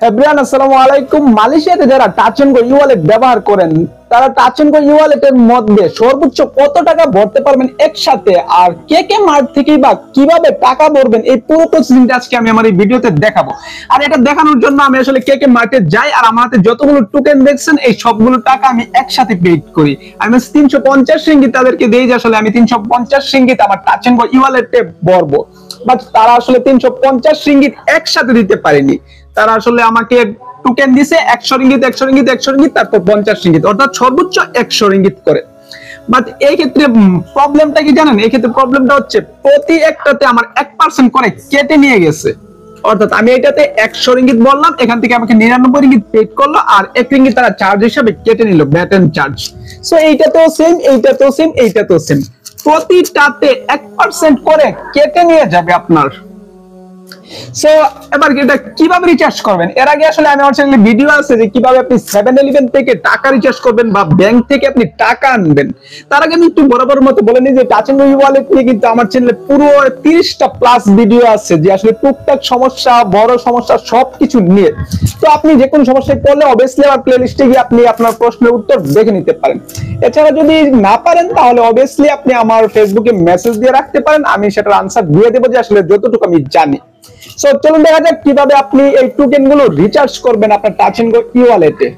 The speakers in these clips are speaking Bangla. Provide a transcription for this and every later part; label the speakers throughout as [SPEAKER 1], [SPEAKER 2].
[SPEAKER 1] এভরিওয়ান আসসালামু আলাইকুম। মালয়েশিয়াতে যারা টাচ এন্ড গো ই-ওয়ালেট ব্যবহার করেন তারা টাচ এন্ড গো ই-ওয়ালেটের মধ্যে সর্বোচ্চ কত টাকা ভরতে পারবেন একসাথে, আর কে কে মার্ট থেকে বা কিভাবে টাকা ভরবেন, এই পুরো প্রসেসিংটা আজকে আমি আমার এই ভিডিওতে দেখাবো। আর এটা দেখানোর জন্য আমি আসলে কে কে মার্টে যাই, আর আমার হাতে যতগুলো টোকেন দেখছেন এই সবগুলো টাকা আমি একসাথে পেড করি। আমি 350 রিঙ্গিত তাদেরকে দেই যে আসলে আমি 350 রিঙ্গিত আমার টাচ এন্ড গো ই-ওয়ালেটে ভরবো, বাট তারা আসলে 350 রিঙ্গিত একসাথে দিতে পারেনি। তারা আসলে আমাকে টোকেন দিছে 100 রিঙ্গিত 100 রিঙ্গিত 100 রিঙ্গিত তারপর 50 রিঙ্গিত, অর্থাৎ সর্বোচ্চ 100 রিঙ্গিত করে। বাট এই ক্ষেত্রে প্রবলেমটা কি জানেন? এই ক্ষেত্রে প্রবলেমটা হচ্ছে প্রতি একটাতে আমার 1% করে কেটে নিয়ে গেছে। অর্থাৎ আমি এটাতে 100 রিঙ্গিত বললাম, এখান থেকে আমাকে 99 রিঙ্গিত পেড করলো, আর 1 রিঙ্গিত তারা চার্জ হিসেবে কেটে নিল, ব্যাট এন্ড চার্জ। সো এইটাতেও সেম, এইটাতেও সেম, এইটাতেও সেম, প্রতিটাতে 1% করে কেটে নিয়ে যাবে আপনার। সো এবার এটা কিভাবে রিচার্জ করবেন, এর আগে আসলে আমি আমার চ্যানেলে ভিডিও আছে যে কিভাবে আপনি 7-Eleven থেকে টাকা রিচার্জ করবেন বা ব্যাংক থেকে আপনি টাকা আনবেন। তার আগে আমি একটু বরাবর মতো বলে নিই যে টাচ এন্ড গো ই-ওয়ালেট নিয়ে কিন্তু আমার চ্যানেলে পুরো 30টা প্লাস ভিডিও আছে, যে আসলে টুকটাক সমস্যা, বড় সমস্যা সবকিছু নিয়ে। তো আপনি যে কোনো সমস্যায় পড়লে অবভিয়াসলি আমার প্লেলিস্টে গিয়ে আপনি আপনার প্রশ্নের উত্তর দেখে নিতে পারেন। এছাড়া যদি না পারেন তাহলে অবভিয়াসলি আপনি আমার ফেসবুকে মেসেজ দিয়ে রাখতে পারেন, আমি সেটার আনসার দিয়ে দেবো যে আসলে যতটুকু আমি জানি। সো চলুন দেখা যাক কিভাবে আপনি এই টোকেন গুলো রিচার্জ করবেন আপনার টাচ এন্ড গো ই-ওয়ালেটে।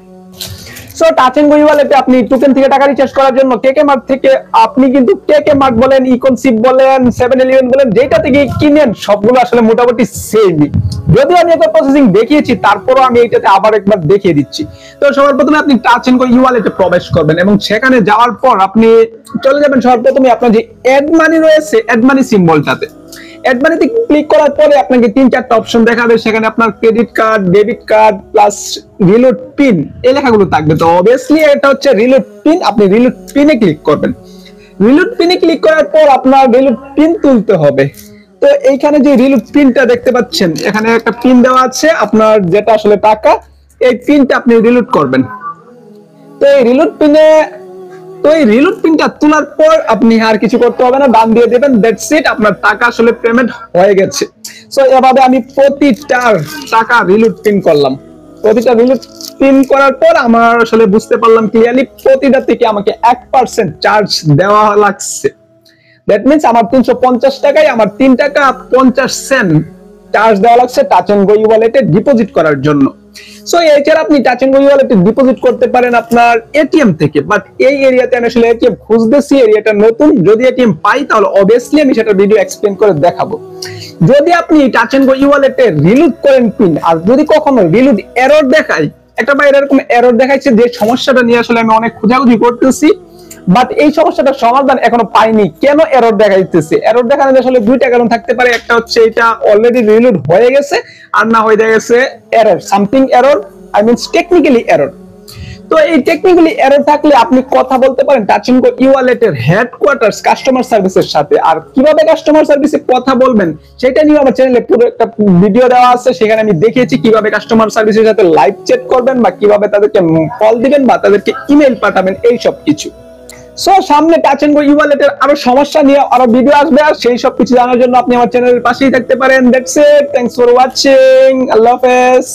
[SPEAKER 1] সো টাচ এন্ড গো ই-ওয়ালেটে আপনি টোকেন থেকে টাকা রিচার্জ করার জন্য কেকে মার্ট থেকে আপনি কিন্তু কেকে মার্ট বলেন, ইকনসিপ বলেন, 7-Eleven বলেন, যেটা থেকে কিনেন সবগুলো আসলে মোটামুটি সেমই। যদিও আমি একটা প্রসেসিং দেখিয়েছি, তারপরও আমি এইটাতে আবার একবার দেখিয়ে দিচ্ছি। তো সবার প্রথমে আপনি টাচ এন্ড গো ই-ওয়ালেটে প্রবেশ করবেন এবং সেখানে যাওয়ার পর আপনি চলে যাবেন সবার প্রথমে আপনার যে অ্যাড মানি রয়েছে, অ্যাড মানি সিম্বলটাতে। অ্যাড মানিতে ক্লিক করার পরে আপনাকে 3-4টা অপশন দেখাবে, সেখানে আপনার credit card, debit card plus reload pin এই লেখাগুলো থাকবে। তো অবভিয়াসলি এটা হচ্ছে রিলোড পিন, আপনি রিলোড পিনে ক্লিক করবেন। রিলোড পিনে ক্লিক করার পর আপনার রিলোড পিন তুলতে হবে। তো এইখানে যে রিলোড পিনটা দেখতে পাচ্ছেন, এখানে একটা পিন দেওয়া আছে আপনার যেটা আসলে টাকা, এই পিনটা আপনি রিলোড করবেন। তো এই রিলোড পিনটা তোলার পর আপনি আর কিছু করতে হবে না, ডান দিয়ে দেবেন, দ্যাটস ইট, আপনার টাকা আসলে পেমেন্ট হয়ে গেছে। সো এভাবে আমি প্রতিটার টাকা রিলোড পিন করলাম। প্রতিটা রিলোড পিন করার পর আমার আসলে বুঝতে পারলাম ক্লিয়ারলি প্রতিটা থেকে আমাকে 1% চার্জ দেওয়া লাগছে। দ্যাট মিন্স আমার 350 টাকায় আমার 3 টাকা 50 সেন্ট চার্জ দেওয়া লাগছে টাচ এন্ড গো ই-ওয়ালেটে ডিপোজিট করার জন্য। সো এছাড়া আপনি টাচ এন্ড গো ই-ওয়ালেটে ডিপোজিট করতে পারেন আপনার এটিএম থেকে, বাট এই এরিয়াতে আমি আসলে এটিএম খুঁজতেছি, এরিয়াটা নতুন, যদি এটিএম পাই তাহলে অবভিয়াসলি আমি সেটা ভিডিও এক্সপ্লেইন করে দেখাবো। যদি আপনি টাচ এন্ড গো ই-ওয়ালেটে রিলোড করেন পিন, আর যদি কখনো রিলোড এরর দেখায়, একটা বা এরকম এরর দেখাইছে, যে সমস্যাটা নিয়ে আসলে আমি অনেক খোঁজাখুঁজি করতেছি, বাট এই সমস্যাটার সমাধান এখনো পাইনি। কেন এরর দেখাইতেছে? এরর দেখানোর আসলে দুইটা কারণ থাকতে পারে। একটা হচ্ছে এটা অলরেডি রিলোড হয়ে গেছে, আর না হয়ে গেছে error, something error, I means technically error. তো এই টেকনিক্যালি এরর থাকলে আপনি কথা বলতে পারেন টাচ এন্ড গো ই-ওয়ালেটের হেডকোয়ার্টার্স কাস্টমার সার্ভিসের সাথে। আর কিভাবে কাস্টমার সার্ভিসে কথা বলবেন সেটা নিয়ে আমার চ্যানেলে পুরো একটা ভিডিও দেওয়া আছে, সেখানে আমি দেখিয়েছি কিভাবে কাস্টমার সার্ভিসের সাথে লাইভ চ্যাট করবেন বা কিভাবে তাদেরকে কল দিবেন বা তাদেরকে ইমেল পাঠাবেন, এই সব কিছু। সো সামনে টাচ এন্ড গো ই-ওয়ালেটের আরো সমস্যা নিয়ে আরো ভিডিও আসবে, আর সেই সব কিছু জানার জন্য আপনি আমার চ্যানেলের পাশেই থাকতে পারেন। That's it, thanks for watching, আল্লাহ হাফেজ।